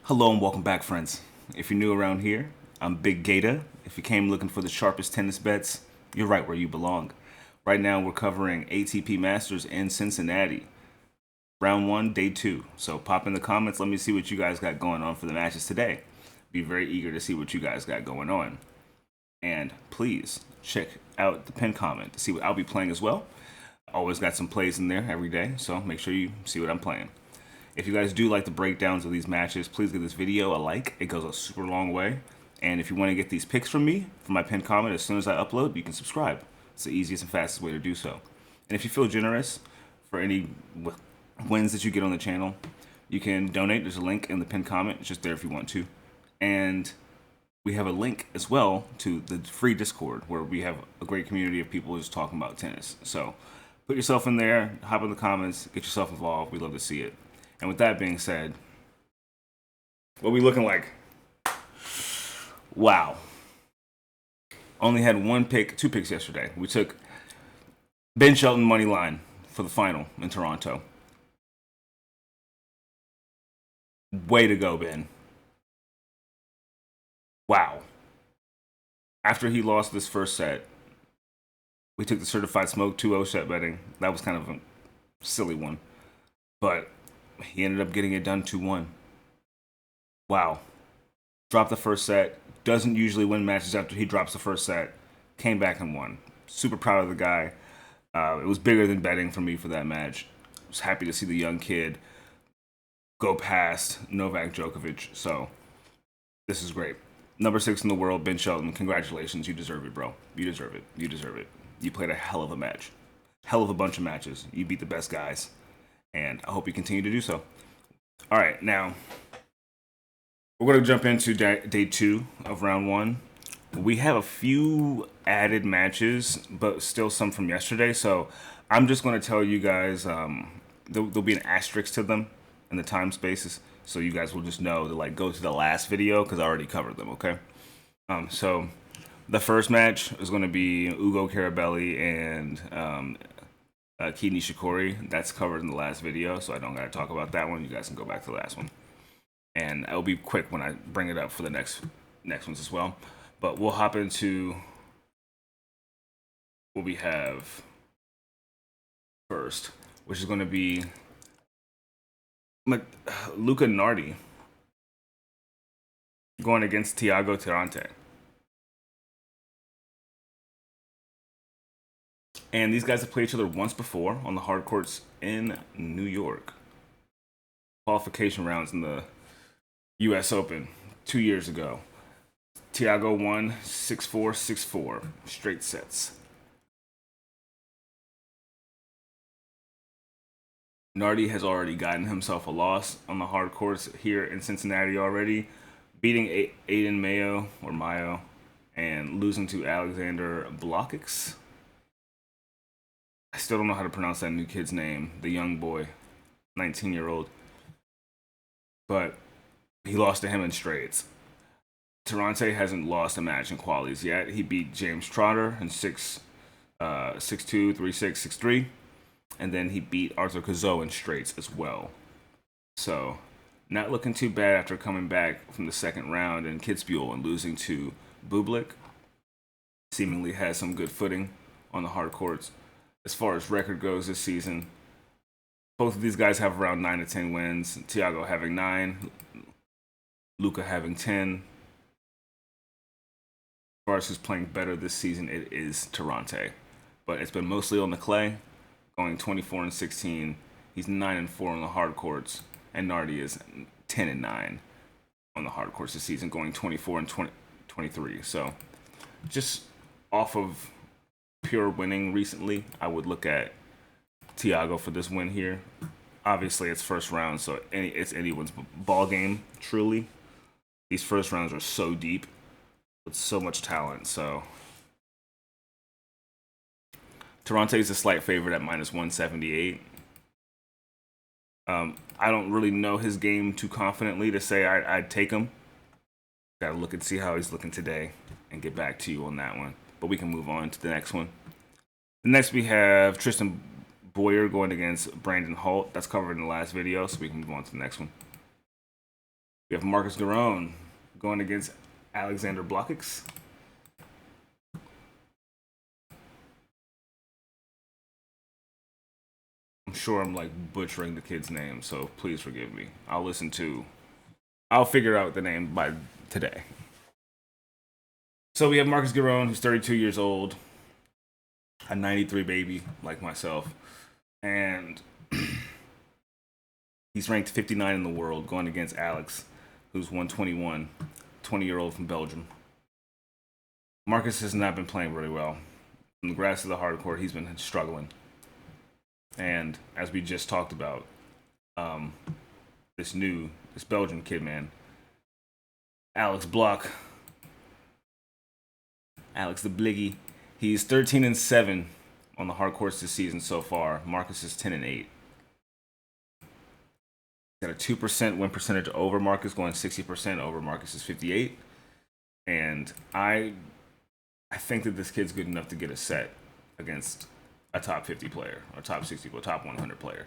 Hello and welcome back, friends. If you're new around here, I'm Big GATAH. If you came looking for the sharpest tennis bets, you're right where you belong. Right now, we're covering ATP Masters in Cincinnati. Round 1, day 2. So pop in the comments, let me see what you guys got going on for the matches today. Be very eager to see what you guys got going on. And please check out the pinned comment to see what I'll be playing as well. Always got some plays in there every day, so make sure you see what I'm playing. If you guys do like the breakdowns of these matches, please give this video a like. It goes a super long way. And if you want to get these picks from me, from my pinned comment, as soon as I upload, you can subscribe. It's the easiest and fastest way to do so. And if you feel generous for any wins that you get on the channel, you can donate. There's a link in the pinned comment. It's just there if you want to. And we have a link as well to the free Discord where we have a great community of people just talking about tennis. So put yourself in there, hop in the comments, get yourself involved. We'd love to see it. And with that being said, what we looking like? Wow. Only had two picks yesterday. We took Ben Shelton money line for the final in Toronto. Way to go, Ben. Wow. After he lost this first set, we took the certified smoke 2-0 set betting. That was kind of a silly one. But he ended up getting it done 2-1. Wow. Dropped the first set. Doesn't usually win matches after he drops the first set. Came back and won. Super proud of the guy. It was bigger than betting for me for that match. I was happy to see the young kid go past Novak Djokovic. So this is great. Number 6 in the world, Ben Shelton. Congratulations. You deserve it, bro. You deserve it. You deserve it. You played a hell of a match. Hell of a bunch of matches. You beat the best guys. And I hope you continue to do so. All right, now we're going to jump into day 2 of round 1. We have a few added matches, but still some from yesterday. So I'm just going to tell you guys there'll be an asterisk to them in the time spaces. So you guys will just know to go to the last video because I already covered them, okay? So the first match is going to be Ugo Carabelli and Nishikori. That's covered in the last video, so I don't got to talk about that one. You guys can go back to the last one. And I'll be quick when I bring it up for the next ones as well. But we'll hop into what we have first, which is going to be Luca Nardi going against Tirante. And these guys have played each other once before on the hard courts in New York. Qualification rounds in the U.S. Open 2 years ago. Tiago won 6-4, 6-4, straight sets. Nardi has already gotten himself a loss on the hard courts here in Cincinnati already, beating Aiden Mayo, and losing to Alexander Blockx. I still don't know how to pronounce that new kid's name, the young boy, 19-year-old. But he lost to him in straights. Tirante hasn't lost a match in qualies yet. He beat James Trotter in 6-2, 3-6, 6-3. And then he beat Arthur Cazot in straights as well. So, not looking too bad after coming back from the second round in Kitzbühel and losing to Bublik. Seemingly has some good footing on the hard courts. As far as record goes this season, both of these guys have around 9 to 10 wins. Tiago having 9, Luca having 10. As far as who's playing better this season, it is Tirante. But it's been mostly on the clay, going 24-16. He's 9-4 on the hard courts, and Nardi is 10-9 on the hard courts this season, going 24-23. So just off of pure winning recently, I would look at Tiago for this win here. Obviously, it's first round, so it's anyone's ball game, truly. These first rounds are so deep with so much talent, so Tirante is a slight favorite at -178. I don't really know his game too confidently to say I'd take him. Gotta look and see how he's looking today and get back to you on that one. But we can move on to the next one. Next we have Tristan Boyer going against Brandon Holt. That's covered in the last video, so we can move on to the next one. We have Marcus Giron going against Alexander Blockx. I'm sure I'm like butchering the kid's name, so please forgive me. I'll figure out the name by today. So we have Marcus Giron, who's 32 years old, a 93 baby like myself, and he's ranked 59 in the world, going against Alex, who's 121, 20-year-old from Belgium. Marcus has not been playing really well. In the grass of the hard court, he's been struggling. And as we just talked about, this Belgian kid, man, Alex the Bliggy, he's 13-7 on the hard courts this season so far. Marcus is 10-8. Got a 2% win percentage over Marcus, going 60% over Marcus is 58. And I think that this kid's good enough to get a set against a top 50 player, or top 60, or top 100 player.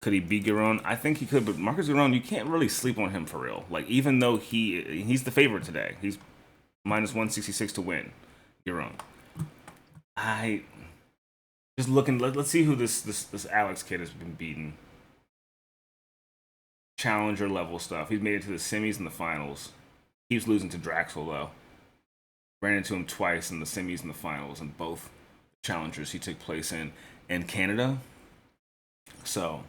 Could he beat Giron? I think he could, but Marcus Giron, you can't really sleep on him for real. Like, even though he's the favorite today, he's minus 166 to win. Giron. Just looking. Let's see who this Alex kid has been beating. Challenger level stuff. He's made it to the semis and the finals. Keeps losing to Draxel though. Ran into him twice in the semis and the finals, and both challengers he took place in Canada. So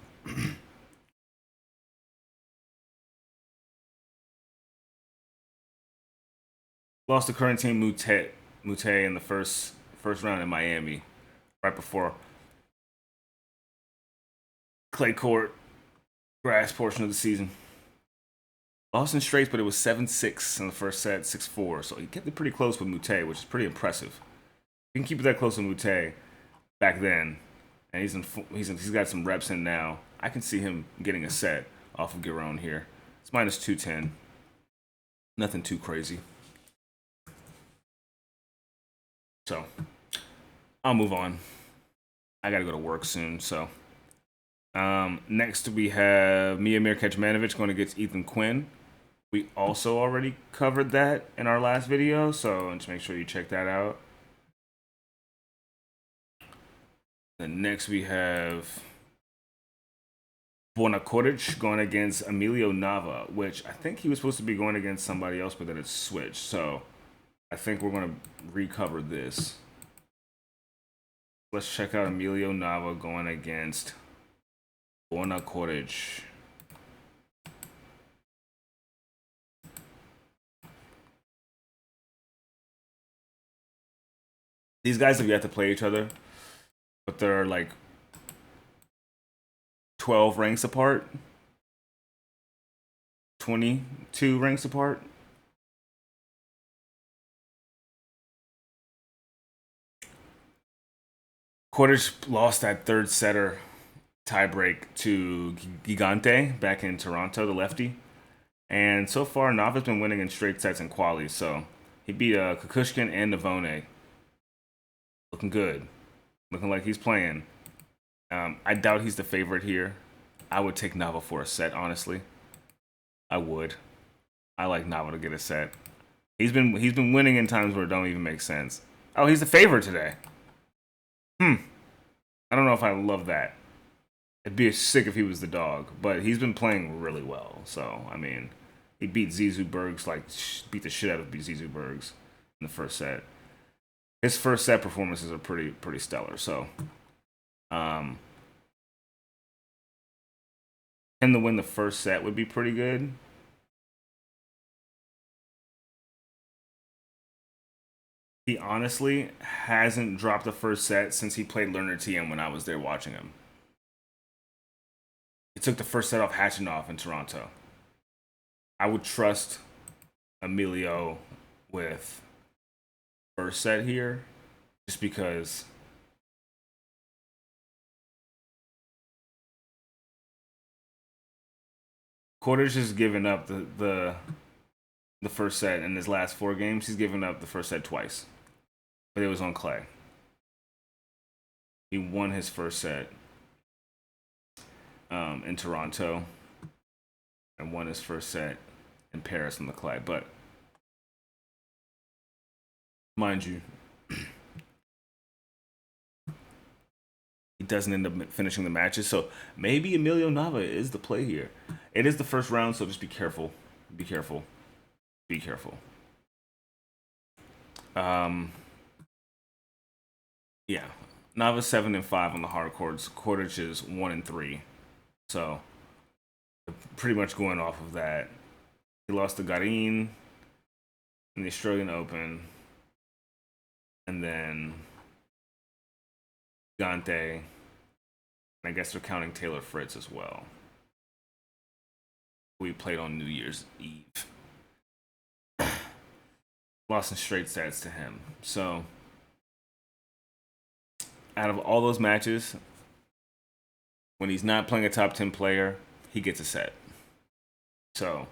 lost the current team Mute in the first round in Miami, right before clay court grass portion of the season. Lost in straights, but it was 7-6 in the first set, 6-4. So he kept it pretty close with Mute, which is pretty impressive. He can keep it that close with Mute back then, and he's got some reps in now. I can see him getting a set off of Giron here. It's minus 210. Nothing too crazy. So I'll move on. I gotta go to work soon. So next we have Miomir Kecmanovic going against Ethan Quinn. We also already covered that in our last video, so just make sure you check that out. Then next we have Coric going against Emilio Nava, which I think he was supposed to be going against somebody else, but then it switched. So I think we're going to recover this. Let's check out Emilio Nava going against Coric. These guys have yet to play each other, but they're like 12 ranks apart, 22 ranks apart. Coric lost that third setter tiebreak to Gigante back in Toronto, the lefty. And so far, Nava's been winning in straight sets and qualies, so he beat Kukushkin and Navone. Looking good. Looking like he's playing. I doubt he's the favorite here. I would take Nava for a set, honestly. I would. I like Nava to get a set. He's been winning in times where it don't even make sense. Oh, he's the favorite today. I don't know if I love that. It'd be sick if he was the dog, but he's been playing really well. So, I mean, he beat Zizou Bergs, like, beat the shit out of Zizou Bergs in the first set. His first set performances are pretty stellar. So, him to win the first set would be pretty good. He honestly hasn't dropped the first set since he played Learner Tien when I was there watching him. He took the first set off Hatchinoff in Toronto. I would trust Emilio with first set here, just because Coric has given up the first set in his last 4 games. He's given up the first set twice, but it was on clay. He won his first set in Toronto. and won his first set in Paris on the clay. But mind you, he doesn't end up finishing the matches. So maybe Emilio Nava is the play here. It is the first round, so just be careful. Be careful. Be careful. Yeah. Nava's 7-5 on the hard courts. Coric is 1-3. So pretty much going off of that. He lost to Giron in the Australian Open. And then Gante. And I guess they're counting Taylor Fritz as well. We played on New Year's Eve. Lost in straight sets to him. So out of all those matches, when he's not playing a top 10 player, he gets a set. So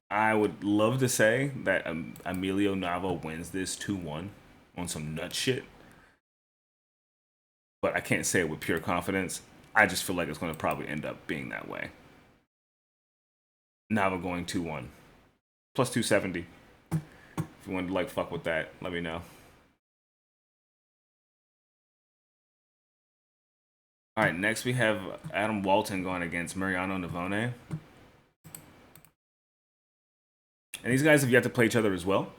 I would love to say that Emilio Nava wins this 2-1 on some nut shit. But I can't say it with pure confidence. I just feel like it's going to probably end up being that way. Nava going 2-1. Plus 270. If you want to fuck with that, let me know. All right, next we have Adam Walton going against Mariano Navone. And these guys have yet to play each other as well.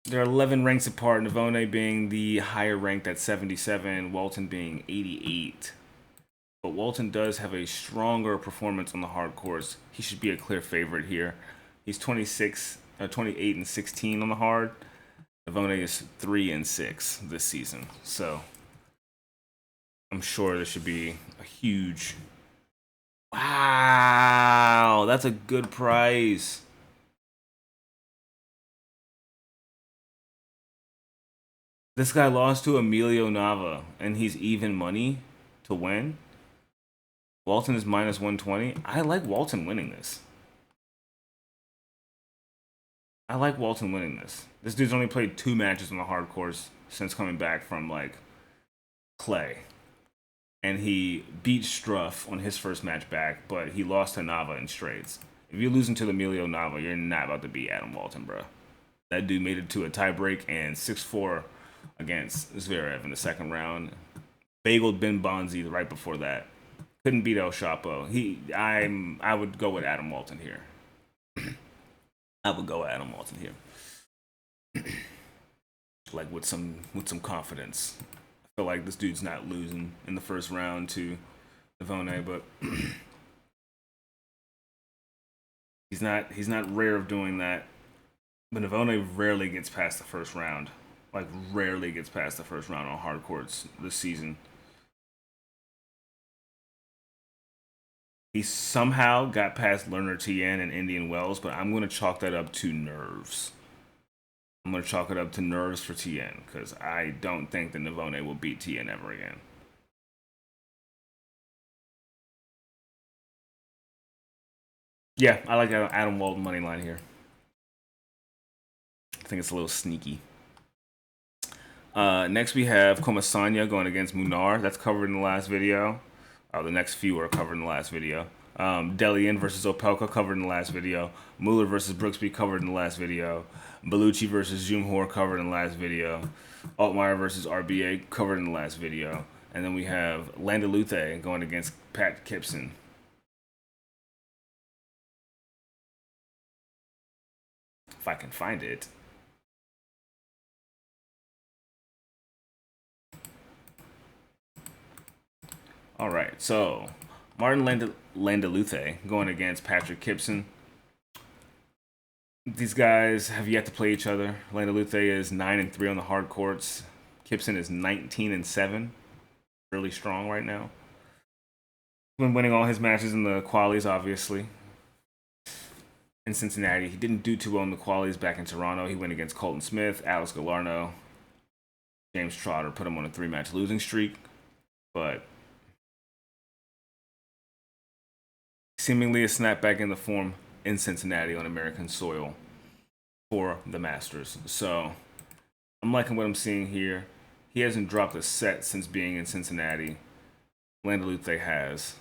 They're 11 ranks apart, Navone being the higher ranked at 77, Walton being 88. But Walton does have a stronger performance on the hard course. He should be a clear favorite here. He's 28-16 on the hard. Navone is 3-6 this season. So I'm sure this should be a huge... Wow, that's a good price. This guy lost to Emilio Nava, and he's even money to win. Walton is minus 120. I like Walton winning this. I like Walton winning this. This dude's only played 2 matches on the hard course since coming back from, clay. And he beat Struff on his first match back, but he lost to Nava in straights. If you're losing to Emilio Nava, you're not about to beat Adam Walton, bro. That dude made it to a tiebreak and 6-4 against Zverev in the second round. Bageled Ben Bonzi right before that. Couldn't beat El Chapo. I would go with Adam Walton here. I would go with Adam Walton here. With some confidence. I feel like this dude's not losing in the first round to Navone, but he's not rare of doing that. But Navone rarely gets past the first round. Rarely gets past the first round on hard courts this season. He somehow got past Lerner Tien and Indian Wells, but I'm going to chalk that up to nerves. I'm going to chalk it up to nerves for Tien, because I don't think that Navone will beat Tien ever again. Yeah, I like Adam Walton money line here. I think it's a little sneaky. Next we have Comesana going against Munar. That's covered in the last video. The next few are covered in the last video. Dellien versus Opelka covered in the last video. Muller versus Brooksby covered in the last video. Bellucci versus Dzumhur covered in the last video. Altmaier versus RBA covered in the last video. And then we have Landaluce going against Pat Kypson. If I can find it. All right, so Martin Landaluce going against Patrick Kypson. These guys have yet to play each other. Landaluce is 9-3 on the hard courts. Kypson is 19-7. Really strong right now. Been winning all his matches in the qualies, obviously. In Cincinnati, he didn't do too well in the qualies back in Toronto. He went against Colton Smith, Alex Galarno, James Trotter, put him on a 3-match losing streak. But seemingly a snapback in the form in Cincinnati on American soil for the Masters. So I'm liking what I'm seeing here. He hasn't dropped a set since being in Cincinnati. Landaluce has.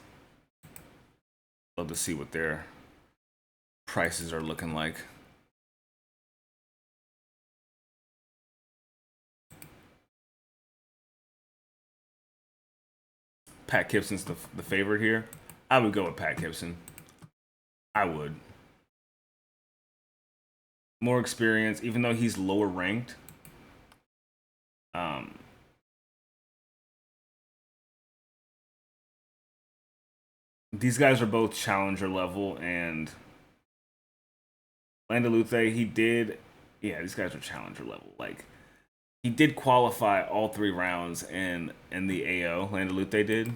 Love to see what their prices are looking like. Pat Kypson's the favorite here. I would go with Pat Kypson. I would. More experience, even though he's lower ranked. These guys are both challenger level, and Landaluce, he did. Yeah, these guys are challenger level. Like, he did qualify all 3 rounds in the AO. Landaluce did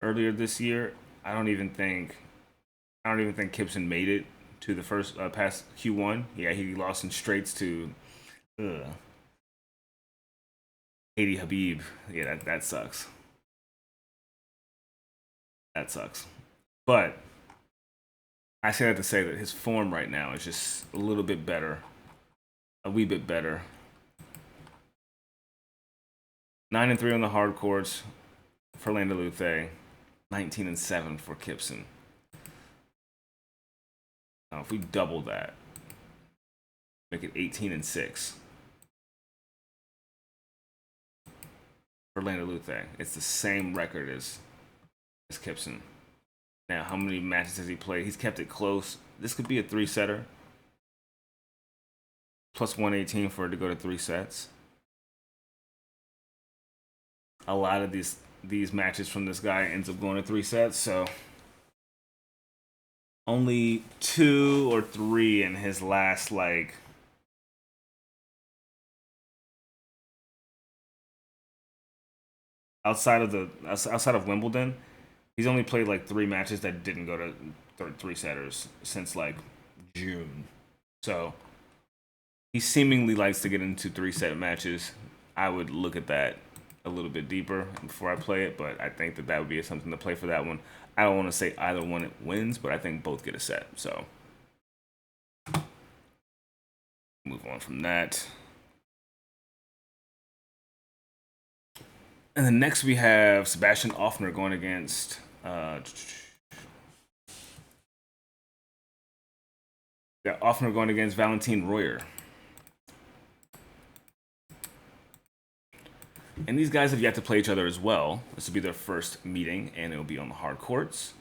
earlier this year. I don't even think Kypson made it to the first past Q1. Yeah, he lost in straights to Haiti Habib. Yeah, that sucks. That sucks. But I say that to say that his form right now is just a little bit better. A wee bit better. 9-3 on the hard courts for Landaluce. 19-7 for Kypson. Now, if we double that, make it 18-6 for Landaluce. It's the same record as Kypson. Now, how many matches has he played? He's kept it close. This could be a 3-setter. Plus 118 for it to go to 3 sets. A lot of these matches from this guy ends up going to 3 sets, so only 2 or 3 in his last, like, outside of Wimbledon, he's only played like 3 matches that didn't go to 3 setters since like June. So he seemingly likes to get into 3-set matches. I would look at that a little bit deeper before I play it, but I think that would be something to play for that one. I don't want to say either one wins, but I think both get a set. So move on from that. And then next we have Sebastian Ofner going against Ofner going against Valentin Royer. And these guys have yet to play each other as well. This will be their first meeting, and it will be on the hard courts.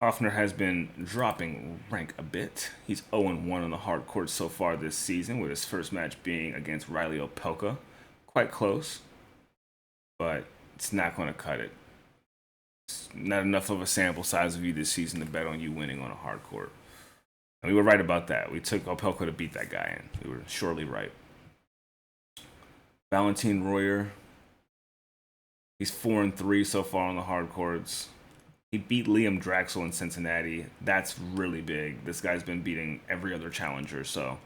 Ofner has been dropping rank a bit. He's 0-1 on the hard courts so far this season, with his first match being against Riley Opelka. Quite close, but it's not going to cut it. It's not enough of a sample size of you this season to bet on you winning on a hard court. And we were right about that. We took Opelka to beat that guy, and we were surely right. Valentin Royer, he's 4-3 so far on the hard courts. He beat Liam Draxel in Cincinnati. That's really big. This guy's been beating every other challenger, so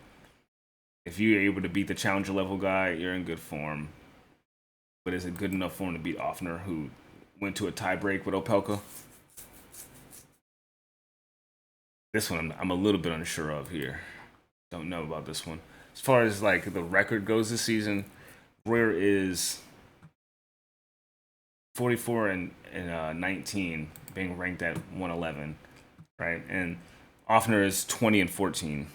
if you're able to beat the challenger level guy, you're in good form. But is it good enough for him to beat Ofner, who went to a tiebreak with Opelka? This one I'm a little bit unsure of here. Don't know about this one. As far as like the record goes this season, Royer is 44 and 19, being ranked at 111, right? And Ofner is 20 and 14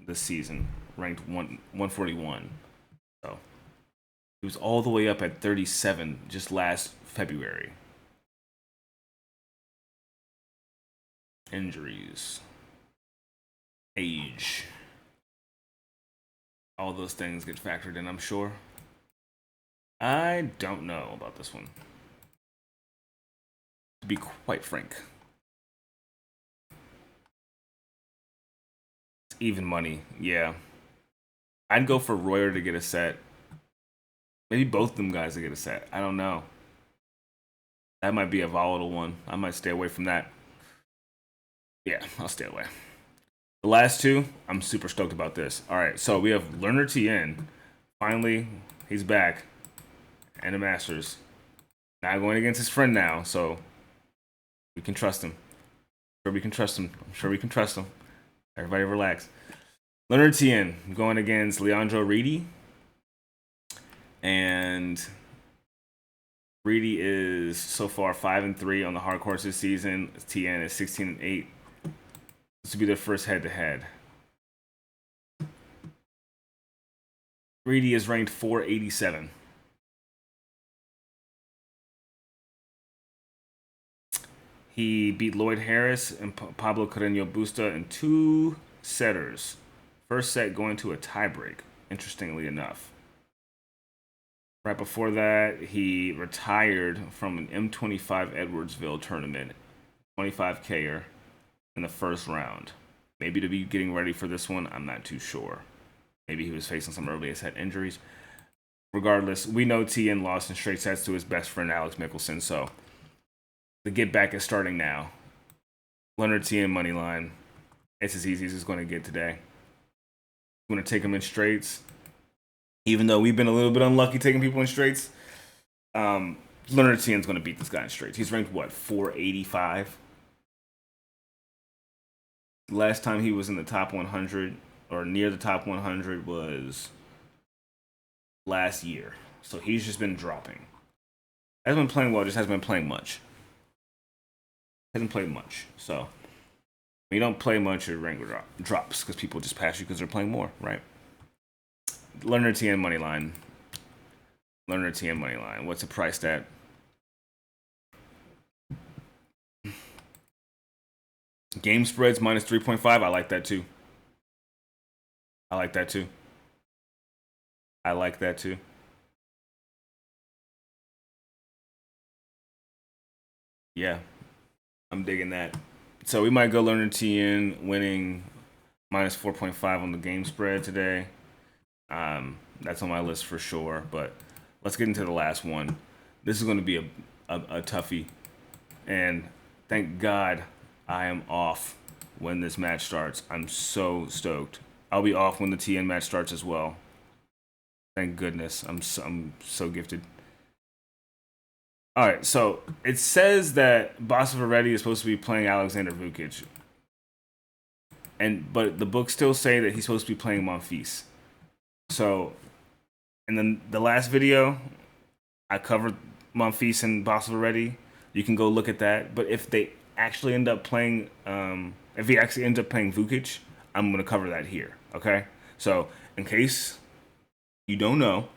this season, ranked 141. So he was all the way up at 37 just last February. Injuries, age, all those things get factored in, I'm sure. I don't know about this one, to be quite frank. It's even money, yeah. I'd go for Royer to get a set. Maybe both of them guys to get a set. I don't know. That might be a volatile one. I might stay away from that. Yeah, I'll stay away. The last two, I'm super stoked about this. All right, so we have Tien. Finally, he's back. And the Masters. Now going against his friend now, so we can trust him. I'm sure we can trust him. Everybody relax. Tien going against Leandro Riedi. And Riedi is so far 5-3 on the hard course this season. Tien is 16-8. This will be their first head-to-head. Riedi is ranked 487. He beat Lloyd Harris and Pablo Carreño Busta in 2 setters. First set going to a tiebreak, interestingly enough. Right before that, he retired from an M25 Edwardsville tournament, 25K'er in the first round. Maybe to be getting ready for this one, I'm not too sure. Maybe he was facing some early set injuries. Regardless, we know Tien lost in straight sets to his best friend Alex Mickelson, so the get back is starting now. Leonard Tien money line. It's as easy as it's going to get today. I'm going to take him in straights. Even though we've been a little bit unlucky taking people in straights, Leonard Tien's going to beat this guy in straights. He's ranked, what, 485? Last time he was in the top 100 or near the top 100 was last year. So he's just been dropping. Hasn't been playing well, just hasn't been playing much. Hasn't played much. So when you don't play much, your rank drops because people just pass you because they're playing more, right? Leonard Tien money line. Leonard Tien money line. What's the price at? Game spreads minus 3.5. I like that too. I like that too. I like that too. Yeah, I'm digging that. So we might go Leonard Tien winning minus 4.5 on the game spread today. That's on my list for sure. But let's get into the last one. This is going to be a toughie. And thank God I am off when this match starts. I'm so stoked. I'll be off when the Tien match starts as well. Thank goodness. I'm so gifted. All right, so it says that Basavareddy is supposed to be playing Alexander Vukic. But the books still say that he's supposed to be playing Monfils. So, and then the last video, I covered Monfils and Basavareddy. You can go look at that. But if they actually end up playing, if he actually ends up playing Vukic, I'm going to cover that here, okay? So, in case you don't know,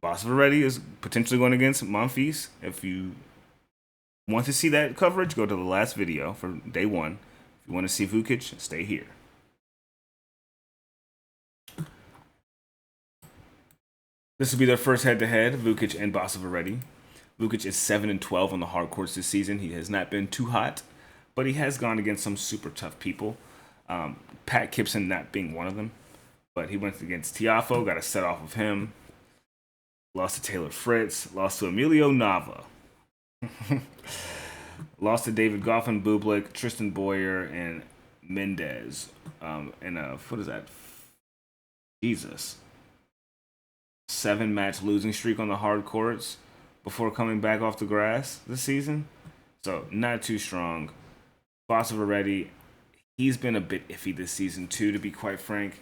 Basavareddy is potentially going against Monfils. If you want to see that coverage, go to the last video for day 1. If you want to see Vukic, stay here. This will be their first head-to-head, Vukic and Basavareddy. Vukic is 7-12 on the hard courts this season. He has not been too hot, but he has gone against some super tough people. Pat Kypson not being one of them, but he went against Tiafoe, got a set off of him. Lost to Taylor Fritz, lost to Emilio Nava. Lost to David Goffin, Bublik, Tristan Boyer, and Mendez. What is that? Jesus. 7-match losing streak on the hard courts before coming back off the grass this season. So, not too strong. Basavareddy, he's been a bit iffy this season too, to be quite frank.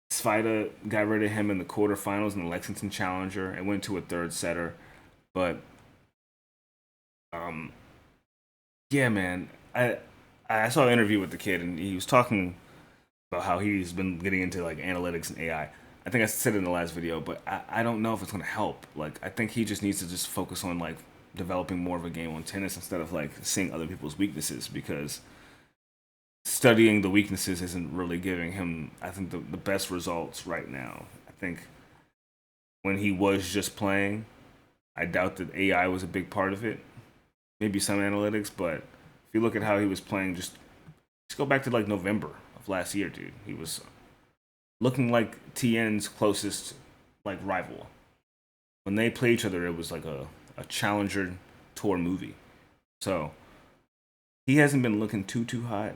Svita got rid of him in the quarterfinals in the Lexington Challenger and went to a third setter. But, yeah, man. I saw an interview with the kid, and he was talking about how he's been getting into, like, analytics and AI. I think I said it in the last video, but I don't know if it's going to help. Like, I think he just needs to just focus on, like, developing more of a game on tennis instead of, like, seeing other people's weaknesses, because studying the weaknesses isn't really giving him, I think, the best results right now. I think when he was just playing, I doubt that AI was a big part of it. Maybe some analytics, but if you look at how he was playing, just go back to, like, November of last year, dude. He was looking like Tien's closest, like, rival. When they play each other, it was like a Challenger Tour movie. So he hasn't been looking too hot.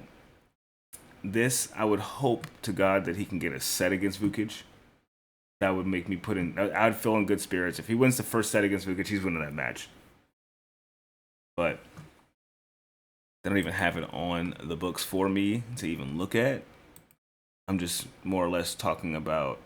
This, I would hope to God that he can get a set against Vukic. That would make me I'd feel in good spirits. If he wins the first set against Vukic, he's winning that match. But they don't even have it on the books for me to even look at. I'm just more or less talking about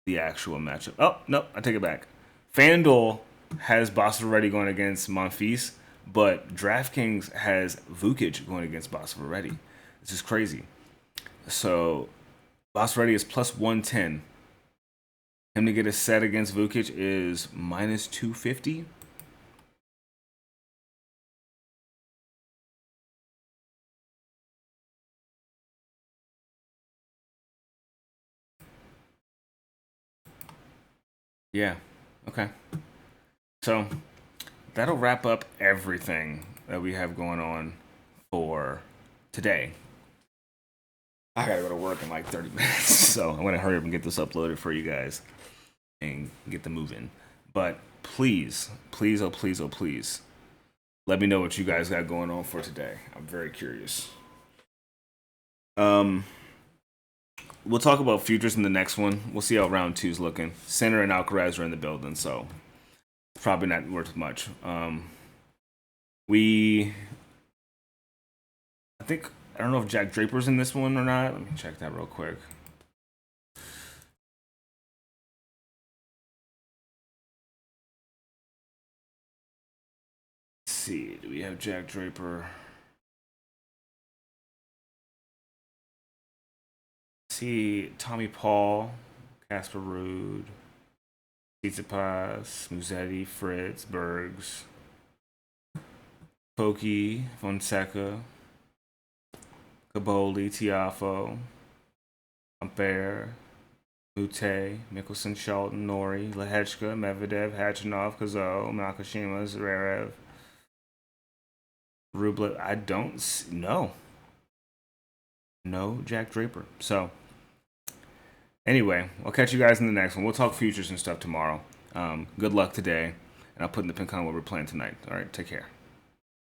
the actual matchup. Oh, no, I take it back. FanDuel has Basavareddy going against Monfils, but DraftKings has Vukic going against Basavareddy. This is crazy. So Basavareddy is plus 110. Him to get a set against Vukic is minus 250. Yeah. Okay. So that'll wrap up everything that we have going on for today. I gotta go to work in like 30 minutes, so I'm gonna hurry up and get this uploaded for you guys and get the move in. But please, please, oh please, oh please, let me know what you guys got going on for today. I'm very curious. We'll talk about futures in the next one. We'll see how round two's looking. Sinner and Alcaraz are in the building, so probably not worth much. I think, I don't know if Jack Draper's in this one or not. Let me check that real quick. Let's see, do we have Jack Draper? See Tommy Paul, Casper Ruud, Tsitsipas, Musetti, Fritz, Bergs, Pokey, Fonseca, Caboli, Tiafo, Ampere, Mute, Mickelson, Shelton, Nori, Lehechka, Medvedev, Hachinov, Kazo, Nakashima, Zverev, Rublev. I don't know. No Jack Draper. So anyway, I'll catch you guys in the next one. We'll talk futures and stuff tomorrow. Good luck today, and I'll put in the pin on what we're playing tonight. All right, take care.